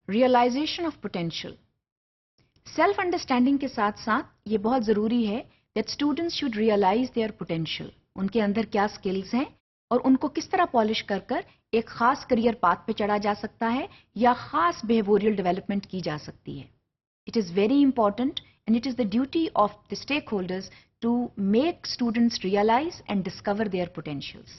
Realization of potential. Self understanding کے ساتھ ساتھ یہ بہت ضروری ہے that students should realise their potential. ان کے اندر کیا اسکلز ہیں اور ان کو کس طرح پالش کر کر ایک خاص کریئر پاتھ پہ چڑھا جا سکتا ہے یا خاص بیہیویئرل ڈیولپمنٹ کی جا سکتی ہے. It is very important and it is the duty of the stakeholders to make students realise and discover their potentials.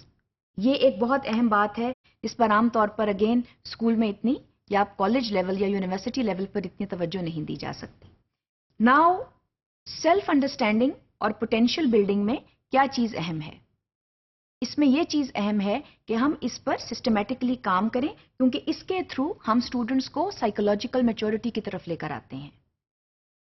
یہ ایک بہت اہم بات ہے جس پر عام طور پر اگین اسکول میں اتنی یا کالج لیول یا یونیورسٹی لیول پر اتنی توجہ نہیں دی جا سکتی. ناؤ سیلف انڈرسٹینڈنگ اور پوٹینشیل بلڈنگ میں کیا چیز اہم ہے؟ اس میں یہ چیز اہم ہے کہ ہم اس پر سسٹمیٹکلی کام کریں کیونکہ اس کے تھرو ہم اسٹوڈنٹس کو سائیکولوجیکل میچورٹی کی طرف لے کر آتے ہیں.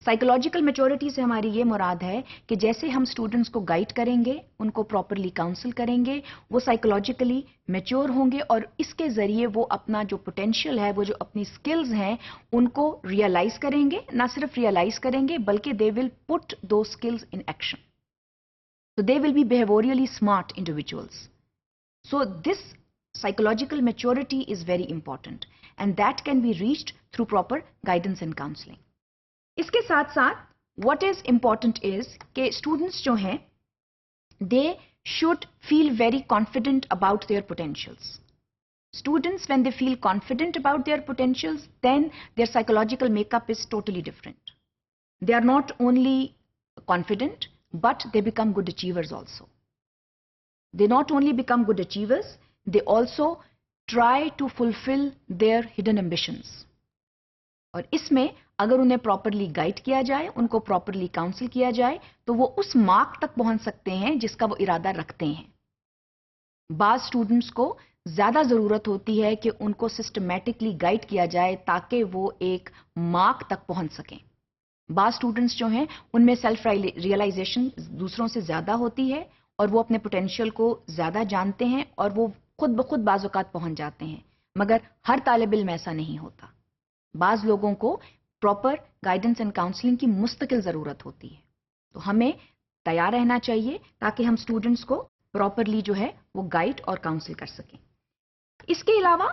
سائیکولوجیکل میچورٹی سے ہماری یہ مراد ہے کہ جیسے ہم اسٹوڈنٹس کو گائیڈ کریں گے، ان کو پراپرلی کاؤنسل کریں گے، وہ سائیکولوجیکلی میچور ہوں گے اور اس کے ذریعے وہ اپنا جو پوٹینشیل ہے، وہ جو اپنی اسکلز ہیں ان کو ریئلائز کریں گے. نہ صرف ریئلائز کریں گے بلکہ they will put the skills in action. So they will be behaviorally smart individuals. So this psychological maturity is very important and that can be reached through proper guidance and counseling. اس کے ساتھ ساتھ what is important is کہ students جو ہیں they should feel very confident about their potentials. Students when they feel confident about their potentials then their psychological makeup is totally different. They are not only confident but they become good achievers also. They not only become good achievers, they also try to fulfill their hidden ambitions. اور اس میں اگر انہیں properly guide کیا جائے، ان کو properly council کیا جائے تو وہ اس مارک تک پہنچ سکتے ہیں جس کا وہ ارادہ رکھتے ہیں. بعض اسٹوڈنٹس کو زیادہ ضرورت ہوتی ہے کہ ان کو سسٹمیٹکلی گائیڈ کیا جائے تاکہ وہ ایک مارک تک پہنچ سکیں. بعض اسٹوڈنٹس جو ہیں ان میں سیلف ریئلائزیشن دوسروں سے زیادہ ہوتی ہے اور وہ اپنے پوٹینشیل کو زیادہ جانتے ہیں اور وہ خود بخود بعض اوقات پہنچ جاتے ہیں، مگر ہر طالب علم ایسا نہیں ہوتا. بعض لوگوں کو پراپر گائیڈنس اینڈ کاؤنسلنگ کی مستقل ضرورت ہوتی ہے. تو ہمیں تیار رہنا چاہیے تاکہ ہم اسٹوڈنٹس کو پراپرلی جو ہے وہ گائیڈ اور کاؤنسل کر سکیں. اس کے علاوہ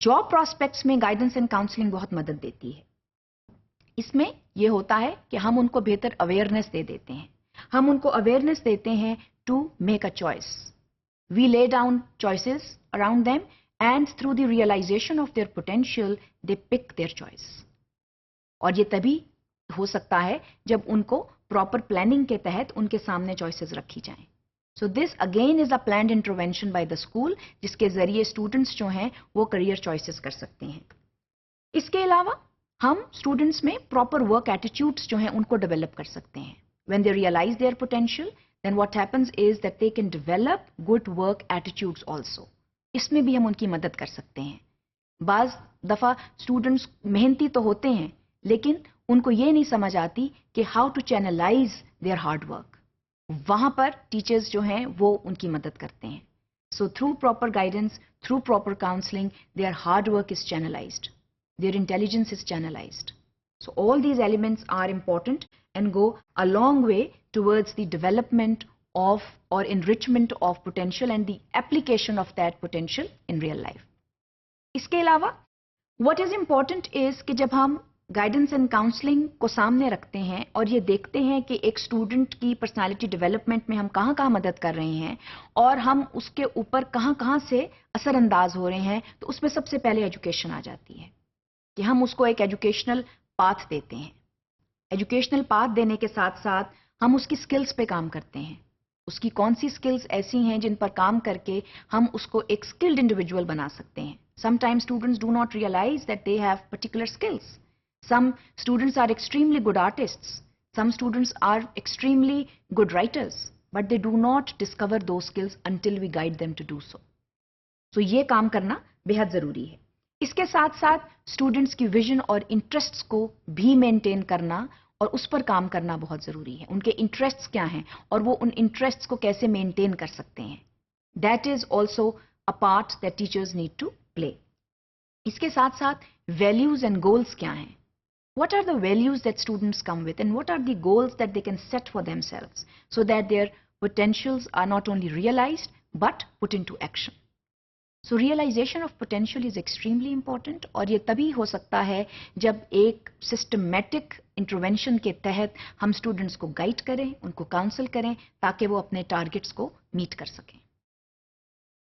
جاب پراسپیکٹس میں گائیڈنس اینڈ کاؤنسلنگ بہت مدد دیتی ہے. اس میں یہ ہوتا ہے کہ ہم ان کو بہتر اویئرنیس دے دیتے ہیں، ہم ان کو اویئرنیس دیتے ہیں to make a choice. We lay down choices around them and through the realisation of their potential they pick their choice. اور یہ تبھی ہو سکتا ہے جب ان کو پراپر پلاننگ کے تحت ان کے سامنے چوائسز رکھی جائیں. So this again is a planned intervention by the school جس کے ذریعے اسٹوڈنٹس جو ہیں وہ کریئر چوائسز کر سکتے ہیں. اس کے علاوہ ہم اسٹوڈنٹس میں پراپر ورک ایٹیٹیوڈس جو ہیں ان کو ڈیولپ کر سکتے ہیں. When they realise their potential then what happens is that they can develop good work attitudes also. اس میں بھی ہم ان کی مدد کر سکتے ہیں. بعض دفعہ اسٹوڈنٹس محنتی تو ہوتے ہیں لیکن ان کو یہ نہیں سمجھ آتی کہ how to channelise their hard work. وہاں پر ٹیچرز جو ہیں وہ ان کی مدد کرتے ہیں. So through proper guidance, through proper counselling their hard work is channelised. Their intelligence is channelized. So all these elements are important and go a long way towards the development of or enrichment of potential and the application of that potential in real life. اس کے علاوہ what is important is کہ جب ہم guidance and counselling کو سامنے رکھتے ہیں اور یہ دیکھتے ہیں کہ ایک اسٹوڈنٹ کی پرسنالٹی ڈیولپمنٹ میں ہم کہاں کہاں مدد کر رہے ہیں اور ہم اس کے اوپر کہاں کہاں سے اثر انداز ہو رہے ہیں، تو اس میں سب سے پہلے ایجوکیشن آ جاتی ہے کہ ہم اس کو ایک ایجوکیشنل پاتھ دیتے ہیں. ایجوکیشنل پاتھ دینے کے ساتھ ساتھ ہم اس کی سکلز پہ کام کرتے ہیں. اس کی کون سی سکلز ایسی ہیں جن پر کام کر کے ہم اس کو ایک اسکلڈ انڈیویجول بنا سکتے ہیں. Some time students do not realise that they have particular skills. Some students are extremely good artists. Some students are extremely good writers but they do not discover those skills until we guide them to do so. So یہ کام کرنا بہت ضروری ہے. اس کے ساتھ ساتھ students کی ویژن اور انٹرسٹس کو بھی مینٹین کرنا اور اس پر کام کرنا بہت ضروری ہے. ان کے انٹرسٹس کیا ہیں اور وہ ان انٹرسٹس کو کیسے مینٹین کر سکتے ہیں. That is also a part that teachers need to play. اس کے ساتھ ساتھ ویلیوز اینڈ گولس کیا ہیں. What are the values that students come with and what are the goals that they can set for themselves so that their potentials are not only realised but put into action. So realisation of potential is extremely important, اور یہ تبھی ہو سکتا ہے جب ایک systematic intervention کے تحت ہم اسٹوڈنٹس کو گائیڈ کریں، ان کو کاؤنسل کریں تاکہ وہ اپنے ٹارگٹس کو میٹ کر سکیں.